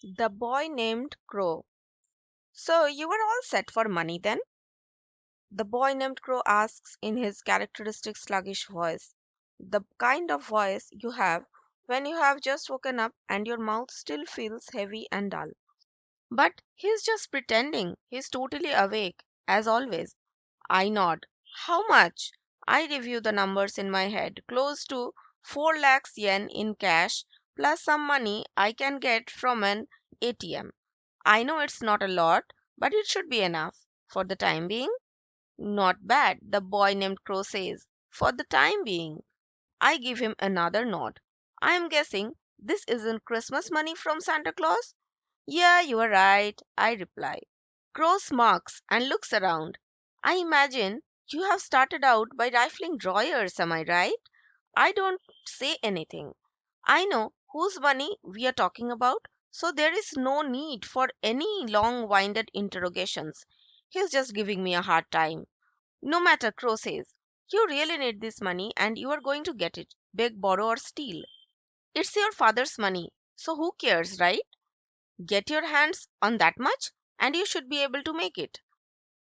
The boy named Crow. So you were all set for money then? The boy named Crow asks in his characteristic sluggish voice. The kind of voice you have when you have just woken up and your mouth still feels heavy and dull. But he's just pretending. He's totally awake, as always. I nod. How much? I review the numbers in my head. Close to 4 lakhs yen in cash, plus some money I can get from an ATM. I know it's not a lot, but it should be enough. For the time being? Not bad, the boy named Crow says. For the time being. I give him another nod. I am guessing this isn't Christmas money from Santa Claus? Yeah, you are right, I reply. Crow smirks and looks around. I imagine you have started out by rifling drawers, am I right? I don't say anything. I know whose money we are talking about, so there is no need for any long winded interrogations. He's just giving me a hard time. No matter, Crow says. You really need this money and you are going to get it. Beg, borrow, or steal. It's your father's money, so who cares, right? Get your hands on that much and you should be able to make it.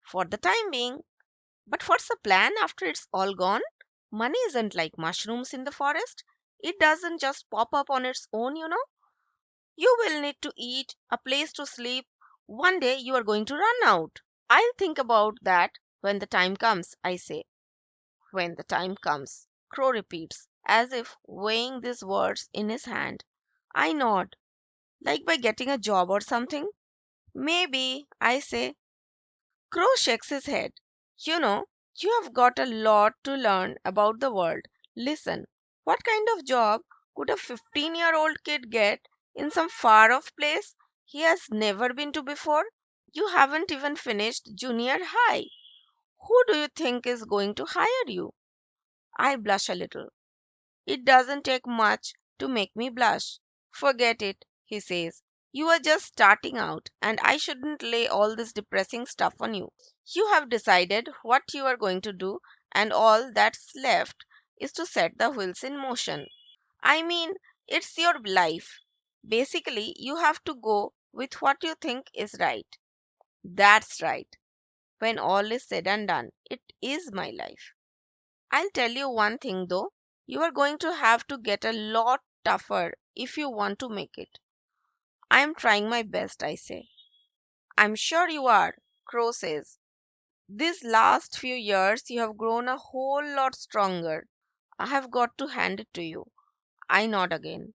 For the time being. But what's the plan after it's all gone? Money isn't like mushrooms in the forest. It doesn't just pop up on its own. You will need to eat, a place to sleep. One day you are going to run out. I'll think about that when the time comes, I say. When the time comes, Crow repeats, as if weighing these words in his hand. I nod, like by getting a job or something. Maybe, I say. Crow shakes his head. You know, you have got a lot to learn about the world. Listen, what kind of job could a 15-year-old kid get in some far off place he has never been to before? You haven't even finished junior high. Who do you think is going to hire you? I blush a little. It doesn't take much to make me blush. Forget it, he says. You are just starting out, and I shouldn't lay all this depressing stuff on you. You have decided what you are going to do, and all that's left is to set the wheels in motion. I mean, it's your life. Basically, you have to go with what you think is right. That's right. When all is said and done, it is my life. I'll tell you one thing though, you are going to have to get a lot tougher if you want to make it. I am trying my best, I say. I'm sure you are, Crow says. These last few years you have grown a whole lot stronger. I have got to hand it to you. I nod again.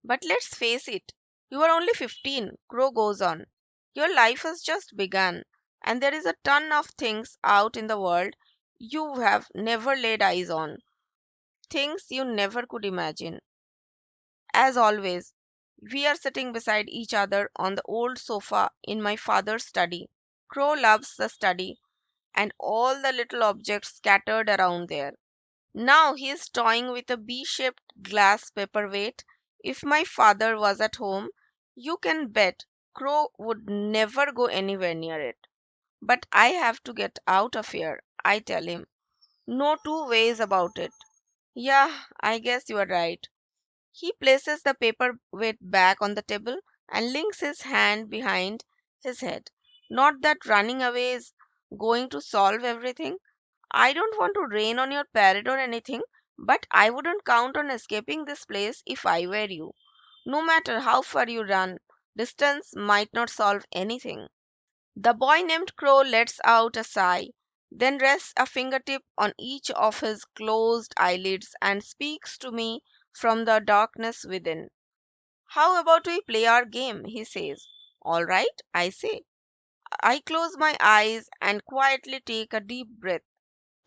But let's face it, you are only 15, Crow goes on. Your life has just begun, and there is a ton of things out in the world you have never laid eyes on, things you never could imagine. As always, we are sitting beside each other on the old sofa in my father's study. Crow loves the study and all the little objects scattered around there. Now he is toying with a B shaped glass paperweight. If my father was at home, you can bet Crow would never go anywhere near it. But I have to get out of here, I tell him. No two ways about it. Yeah, I guess you are right. He places the paperweight back on the table and links his hand behind his head. Not that running away is going to solve everything. I don't want to rain on your parade or anything, but I wouldn't count on escaping this place if I were you. No matter how far you run, distance might not solve anything. The boy named Crow lets out a sigh, then rests a fingertip on each of his closed eyelids and speaks to me from the darkness within. How about we play our game? He says. All right, I say. I close my eyes and quietly take a deep breath.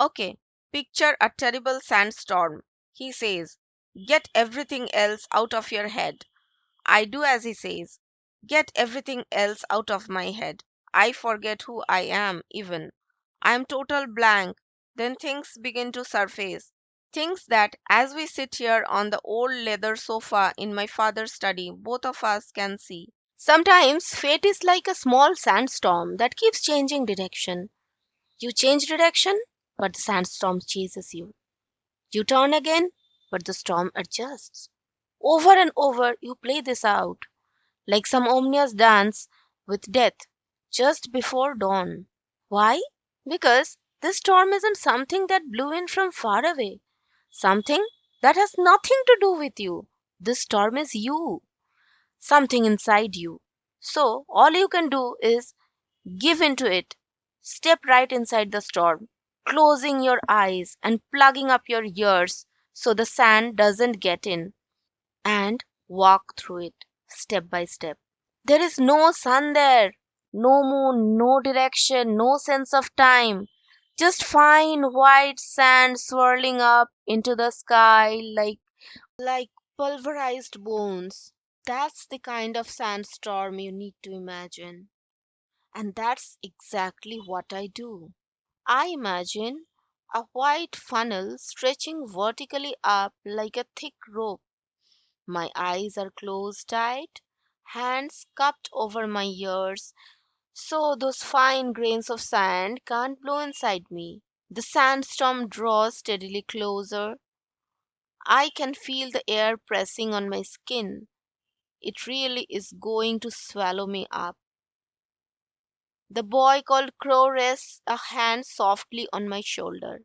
Okay, picture a terrible sandstorm, he says. Get everything else out of your head. I do as he says. Get everything else out of my head. I forget who I am, even. I am total blank. Then things begin to surface. Things that, as we sit here on the old leather sofa in my father's study, both of us can see. Sometimes fate is like a small sandstorm that keeps changing direction. You change direction, but the sandstorm chases you. You turn again, but the storm adjusts. Over and over, you play this out. like some ominous dance with death just before dawn. Why? Because this storm isn't something that blew in from far away, something that has nothing to do with you. This storm is you, something inside you. So, all you can do is give into it. Step right inside the storm, closing your eyes and plugging up your ears so the sand doesn't get in, and walk through it step by step. There is no sun there, no moon, no direction, no sense of time. Just fine white sand swirling up into the sky like pulverized bones. That's the kind of sandstorm you need to imagine. And that's exactly what I do. I imagine a white funnel stretching vertically up like a thick rope. My eyes are closed tight, hands cupped over my ears, so those fine grains of sand can't blow inside me. The sandstorm draws steadily closer. I can feel the air pressing on my skin. It really is going to swallow me up. The boy called Crow rests a hand softly on my shoulder,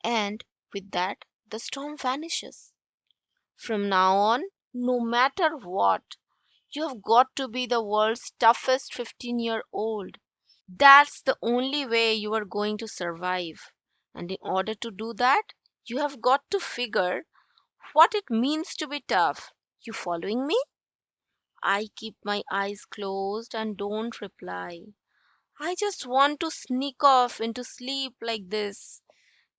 and with that, the storm vanishes. From now on, no matter what, you have got to be the world's toughest 15-year-old. That's the only way you are going to survive. And in order to do that, you have got to figure what it means to be tough. You following me? I keep my eyes closed and don't reply. I just want to sneak off into sleep like this.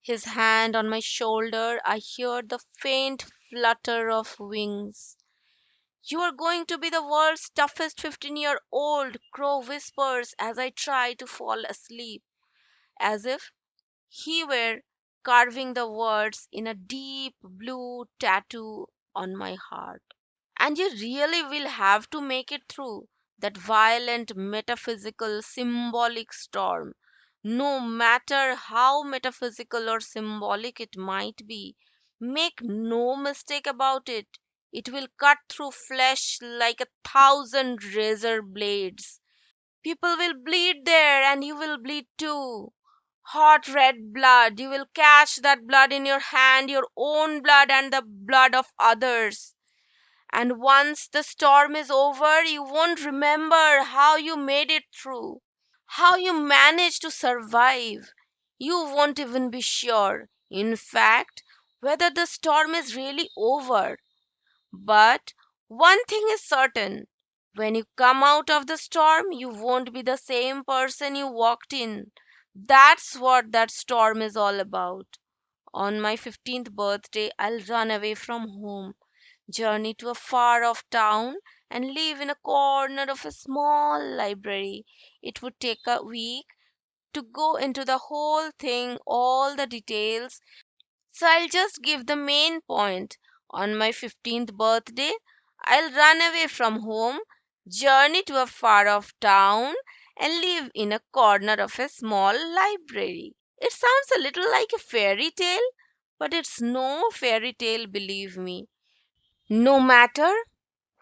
His hand on my shoulder, I hear the faint flutter of wings. You are going to be the world's toughest 15-year-old, Crow whispers as I try to fall asleep, as if he were carving the words in a deep blue tattoo on my heart. And you really will have to make it through that violent, metaphysical, symbolic storm. No matter how metaphysical or symbolic it might be, make no mistake about it. It will cut through flesh like 1,000 razor blades. People will bleed there, and you will bleed too. Hot red blood. You will catch that blood in your hand, your own blood and the blood of others. And once the storm is over, you won't remember how you made it through, how you managed to survive. You won't even be sure, in fact, whether the storm is really over. But one thing is certain, when you come out of the storm, you won't be the same person you walked in. That's what that storm is all about. On my 15th birthday, I'll run away from home, journey to a far off town, and live in a corner of a small library. It would take a week to go into the whole thing, all the details, so I'll just give the main point. On my 15th birthday, I'll run away from home, journey to a far off town, and live in a corner of a small library. It sounds a little like a fairy tale, but it's no fairy tale, believe me. No matter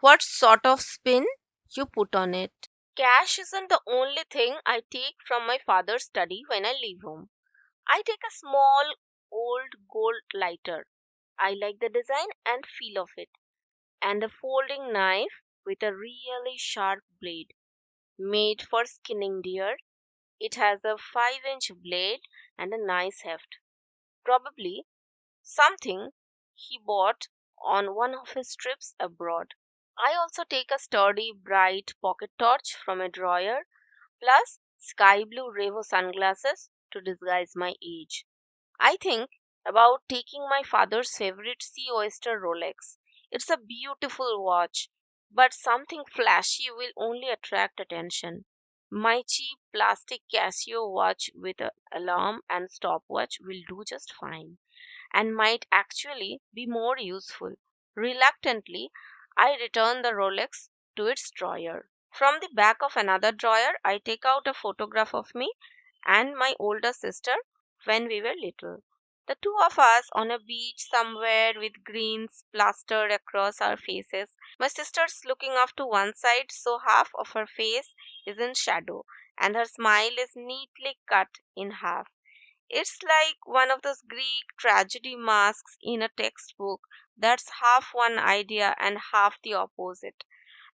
what sort of spin you put on it. Cash isn't the only thing I take from my father's study when I leave home. I take a small old gold lighter. I like the design and feel of it. And a folding knife with a really sharp blade, made for skinning deer. It has a 5-inch blade and a nice heft. Probably something he bought on one of his trips abroad. I also take a sturdy, bright pocket torch from a drawer, plus sky blue Revo sunglasses to disguise my age. I think about taking my father's favorite sea oyster Rolex. It's a beautiful watch, but something flashy will only attract attention. My cheap plastic Casio watch with an alarm and stopwatch will do just fine and might actually be more useful. Reluctantly, I return the Rolex to its drawer. From the back of another drawer, I take out a photograph of me and my older sister when we were little. The two of us on a beach somewhere with greens plastered across our faces. My sister's looking off to one side, so half of her face is in shadow, and her smile is neatly cut in half. It's like one of those Greek tragedy masks in a textbook that's half one idea and half the opposite.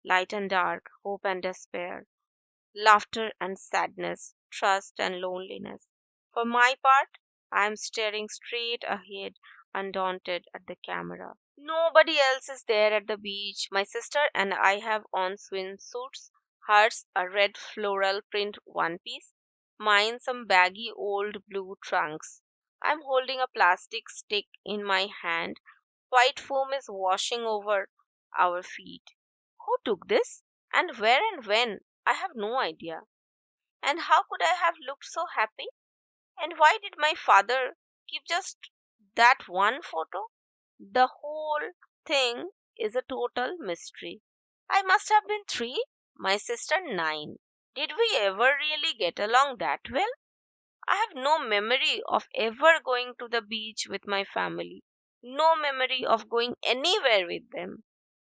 Light and dark, hope and despair, laughter and sadness, trust and loneliness. For my part, I am staring straight ahead, undaunted at the camera. Nobody else is there at the beach. My sister and I have on swimsuits, hers a red floral print one piece, mine some baggy old blue trunks. I'm holding a plastic stick in my hand. White foam is washing over our feet. Who took this? And where and when? I have no idea. And how could I have looked so happy? And why did my father keep just that one photo? The whole thing is a total mystery. I must have been 3, my sister 9. Did we ever really get along that well? I have no memory of ever going to the beach with my family. No memory of going anywhere with them.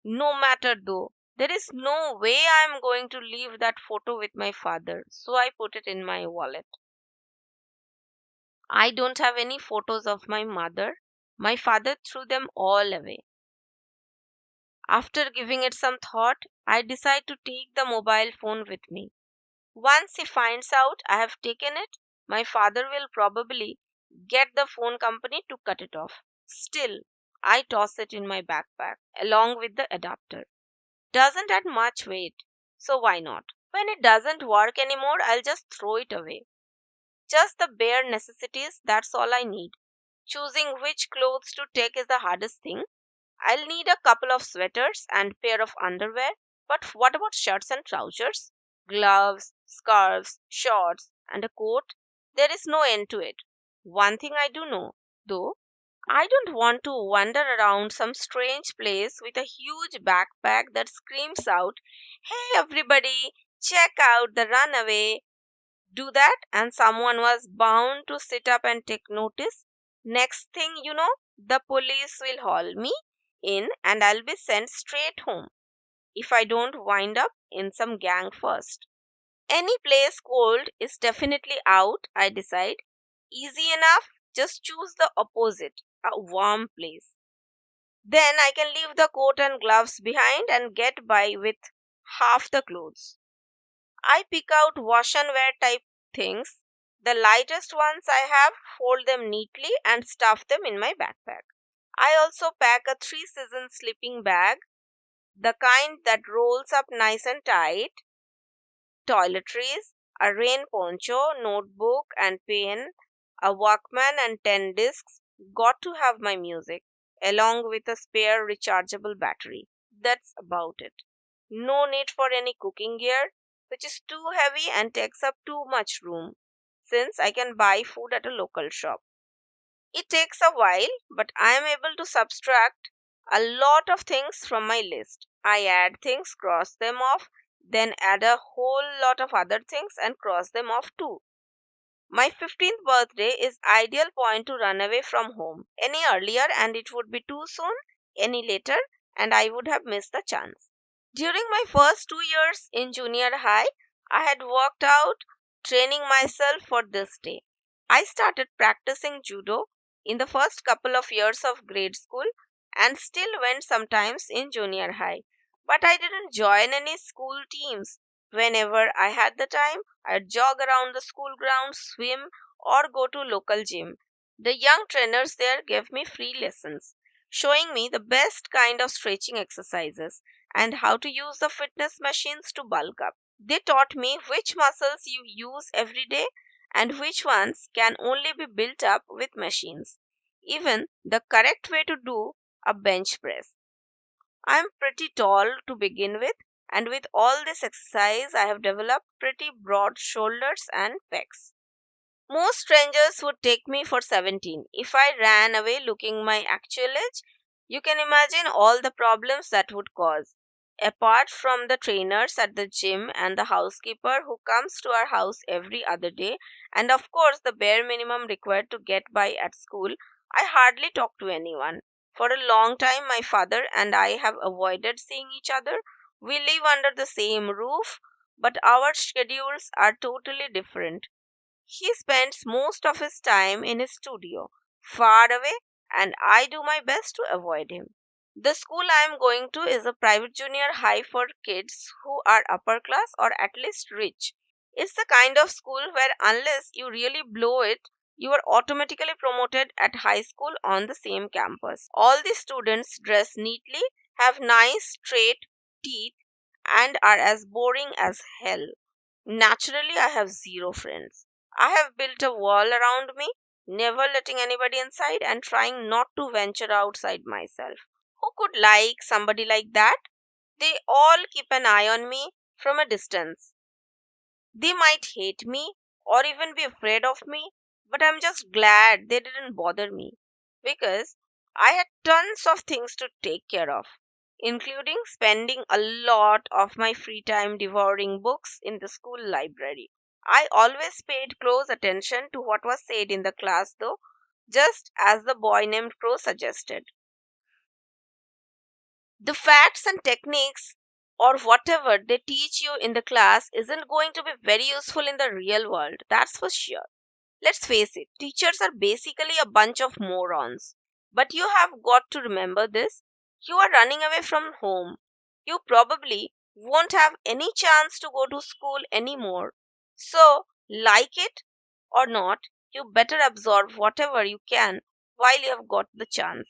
No matter though, there is no way I am going to leave that photo with my father, so I put it in my wallet. I don't have any photos of my mother. My father threw them all away. After giving it some thought, I decide to take the mobile phone with me. Once he finds out I have taken it, my father will probably get the phone company to cut it off. Still, I toss it in my backpack along with the adapter. Doesn't add much weight, so why not? When it doesn't work anymore, I'll just throw it away. Just the bare necessities, that's all I need. Choosing which clothes to take is the hardest thing. I'll need a couple of sweaters and pair of underwear, but what about shirts and trousers? Gloves, scarves, shorts, and a coat? There is no end to it. One thing I do know, though, I don't want to wander around some strange place with a huge backpack that screams out, "Hey everybody, check out the runaway." Do that, and someone was bound to sit up and take notice. Next thing you know, the police will haul me in and I'll be sent straight home if I don't wind up in some gang first. Any place cold is definitely out, I decide. Easy enough, just choose the opposite, a warm place. Then I can leave the coat and gloves behind and get by with half the clothes. I pick out wash and wear type things. The lightest ones I have, fold them neatly and stuff them in my backpack. I also pack a 3 season sleeping bag, the kind that rolls up nice and tight, toiletries, a rain poncho, notebook and pen, a Walkman and 10 discs. Got to have my music, along with a spare rechargeable battery. That's about it. No need for any cooking gear, which is too heavy and takes up too much room, since I can buy food at a local shop. It takes a while, but I am able to subtract a lot of things from my list. I add things, cross them off, then add a whole lot of other things and cross them off too. My 15th birthday is ideal point to run away from home. Any earlier and it would be too soon, any later and I would have missed the chance. During my first 2 years in junior high, I had worked out training myself for this day. I started practicing judo in the first couple of years of grade school and still went sometimes in junior high. But I didn't join any school teams. Whenever I had the time, I'd jog around the school grounds, swim, or go to local gym. The young trainers there gave me free lessons, showing me the best kind of stretching exercises and how to use the fitness machines to bulk up. They taught me which muscles you use every day and which ones can only be built up with machines. Even the correct way to do a bench press. I'm pretty tall to begin with, and with all this exercise, I have developed pretty broad shoulders and pecs. Most strangers would take me for 17. If I ran away looking my actual age, you can imagine all the problems that would cause. Apart from the trainers at the gym and the housekeeper who comes to our house every other day, and of course the bare minimum required to get by at school, I hardly talk to anyone. For a long time, my father and I have avoided seeing each other. We live under the same roof, but our schedules are totally different. He spends most of his time in his studio, far away, and I do my best to avoid him. The school I am going to is a private junior high for kids who are upper class or at least rich. It's the kind of school where, unless you really blow it, you are automatically promoted at high school on the same campus. All the students dress neatly, have nice straight teeth, and are as boring as hell. Naturally, I have zero friends. I have built a wall around me, never letting anybody inside and trying not to venture outside myself. Who could like somebody like that? They all keep an eye on me from a distance. They might hate me or even be afraid of me, but I'm just glad they didn't bother me because I had tons of things to take care of, including spending a lot of my free time devouring books in the school library. I always paid close attention to what was said in the class, though, just as the boy named Crow suggested. The facts and techniques or whatever they teach you in the class isn't going to be very useful in the real world, that's for sure. Let's face it, teachers are basically a bunch of morons. But you have got to remember this: you are running away from home. You probably won't have any chance to go to school anymore. So, like it or not, you better absorb whatever you can while you have got the chance.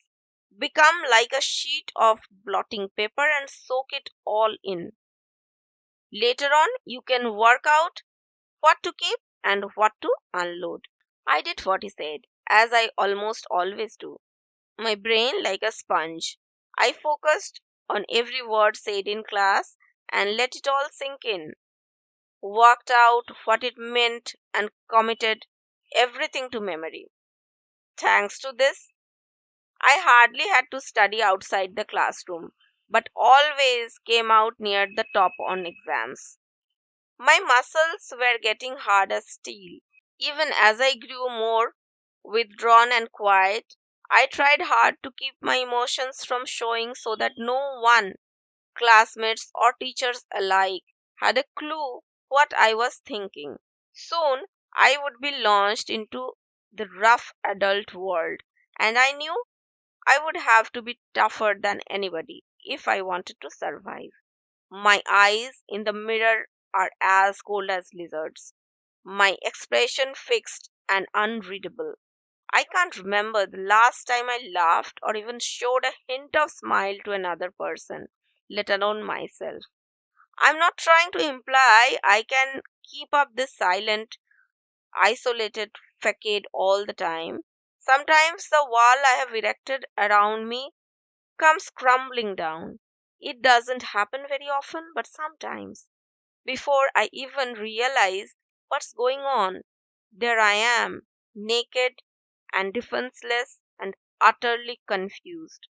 Become like a sheet of blotting paper and soak it all in. Later on, you can work out what to keep and what to unload. I did what he said, as I almost always do. My brain like a sponge. I focused on every word said in class and let it all sink in. Worked out what it meant and committed everything to memory. Thanks to this, I hardly had to study outside the classroom, but always came out near the top on exams. My muscles were getting hard as steel. Even as I grew more withdrawn and quiet, I tried hard to keep my emotions from showing so that no one, classmates or teachers alike, had a clue what I was thinking. Soon I would be launched into the rough adult world, and I knew I would have to be tougher than anybody if I wanted to survive. My eyes in the mirror are as cold as lizards. My expression fixed and unreadable. I can't remember the last time I laughed or even showed a hint of smile to another person, let alone myself. I'm not trying to imply I can keep up this silent, isolated facade all the time. Sometimes the wall I have erected around me comes crumbling down. It doesn't happen very often, but sometimes. Before I even realize what's going on, there I am, naked and defenseless and utterly confused.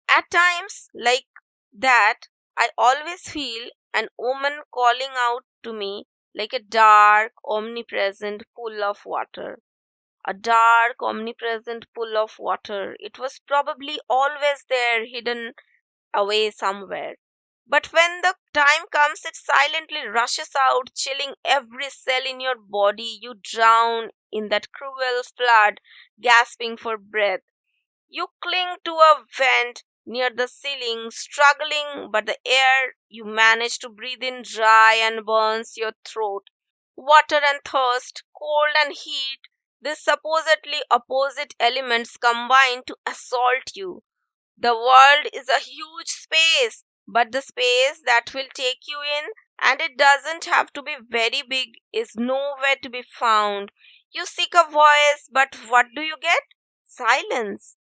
At times like that, I always feel an woman calling out to me like a dark, omnipresent pool of water. A dark, omnipresent pool of water. It was probably always there, hidden away somewhere. But when the time comes, it silently rushes out, chilling every cell in your body. You drown in that cruel flood, gasping for breath. You cling to a vent near the ceiling, struggling, but the air you manage to breathe in dry and burns your throat. Water and thirst, cold and heat, these supposedly opposite elements combine to assault you. The world is a huge space, but the space that will take you in, and it doesn't have to be very big, is nowhere to be found. You seek a voice, but what do you get? Silence.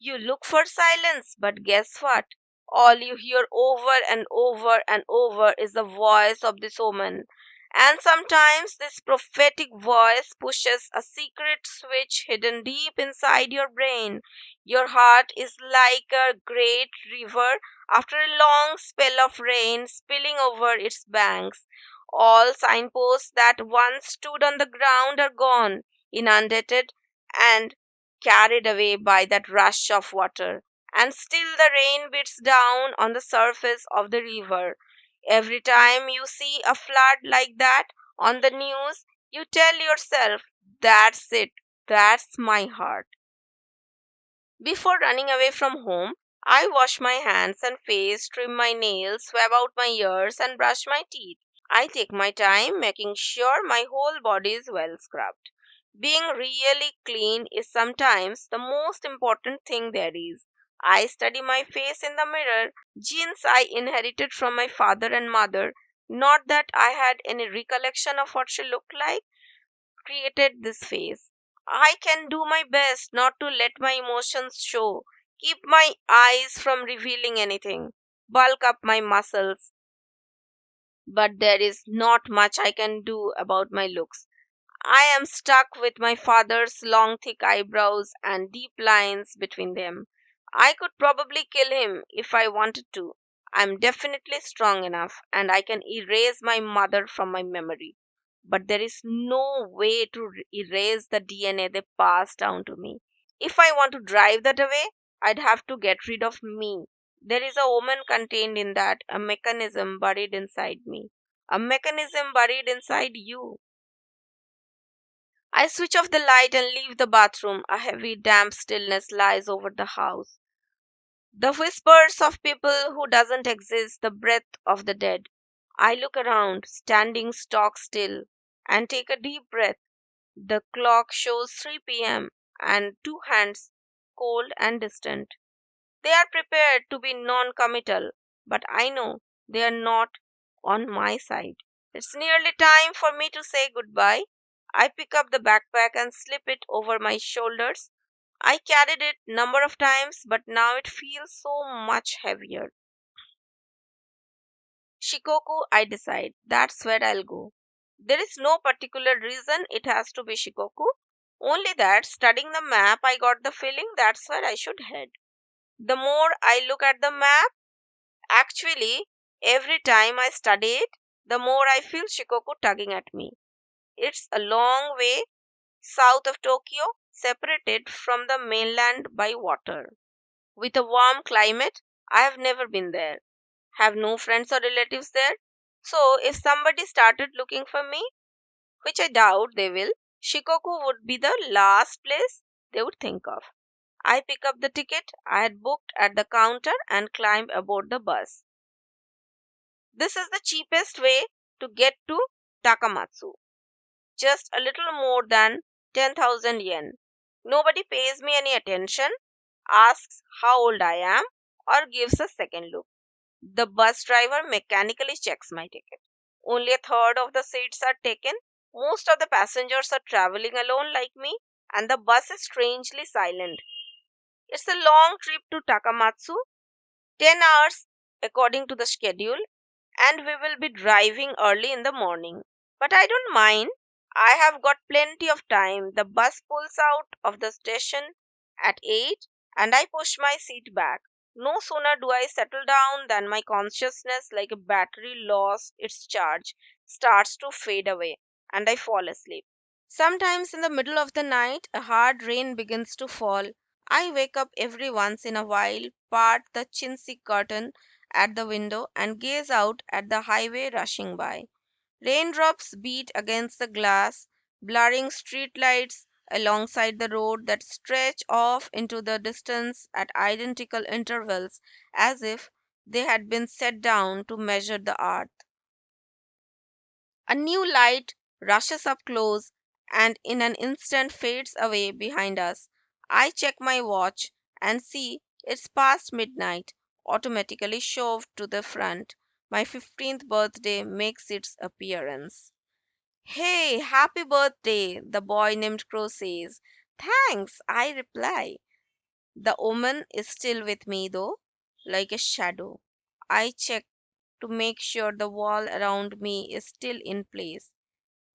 You look for silence, but guess what? All you hear over and over and over is the voice of this woman. And sometimes this prophetic voice pushes a secret switch hidden deep inside your brain. Your heart is like a great river after a long spell of rain spilling over its banks. All signposts that once stood on the ground are gone, inundated and carried away by that rush of water. And still the rain beats down on the surface of the river. Every time you see a flood like that on the news, you tell yourself, that's it, that's my heart. Before running away from home, I wash my hands and face, trim my nails, swab out my ears, and brush my teeth. I take my time making sure my whole body is well scrubbed. Being really clean is sometimes the most important thing there is. I study my face in the mirror, genes I inherited from my father and mother, not that I had any recollection of what she looked like, created this face. I can do my best not to let my emotions show, keep my eyes from revealing anything, bulk up my muscles, but there is not much I can do about my looks. I am stuck with my father's long, thick eyebrows and deep lines between them. I could probably kill him if I wanted to. I'm definitely strong enough and I can erase my mother from my memory. But there is no way to erase the DNA they passed down to me. If I want to drive that away, I'd have to get rid of me. There is a woman contained in that, a mechanism buried inside me, a mechanism buried inside you. I switch off the light and leave the bathroom. A heavy, damp stillness lies over the house. The whispers of people who doesn't exist, the breath of the dead. I look around, standing stock still, and take a deep breath. The clock shows 3 p.m. and two hands, cold and distant. They are prepared to be non committal, but I know they are not on my side. It's nearly time for me to say goodbye. I pick up the backpack and slip it over my shoulders. I carried it number of times, but now it feels so much heavier. Shikoku, I decide. That's where I'll go. There is no particular reason it has to be Shikoku. Only that, studying the map, I got the feeling that's where I should head. The more I look at the map, actually, every time I study it, the more I feel Shikoku tugging at me. It's a long way south of Tokyo, separated from the mainland by water. With a warm climate, I have never been there, have no friends or relatives there. So, if somebody started looking for me, which I doubt they will, Shikoku would be the last place they would think of. I pick up the ticket I had booked at the counter and climb aboard the bus. This is the cheapest way to get to Takamatsu, just a little more than 10,000 yen. Nobody pays me any attention, asks how old I am, or gives a second look. The bus driver mechanically checks my ticket. Only a third of the seats are taken. Most of the passengers are traveling alone like me, and the bus is strangely silent. It's a long trip to Takamatsu, 10 hours according to the schedule, and we will be driving early in the morning. But I don't mind. I have got plenty of time. The bus pulls out of the station at 8 and I push my seat back. No sooner do I settle down than my consciousness, like a battery lost its charge, starts to fade away and I fall asleep. Sometimes in the middle of the night, a hard rain begins to fall. I wake up every once in a while, part the chintzy curtain at the window, and gaze out at the highway rushing by. Raindrops beat against the glass, blurring streetlights alongside the road that stretch off into the distance at identical intervals, as if they had been set down to measure the earth. A new light rushes up close and in an instant fades away behind us. I check my watch and see it's past midnight, automatically shoved to the front. My 15th birthday makes its appearance. Hey, happy birthday, the boy named Crow says. Thanks, I reply. The woman is still with me though, like a shadow. I check to make sure the wall around me is still in place.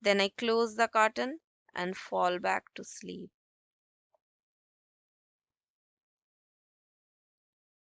Then I close the curtain and fall back to sleep.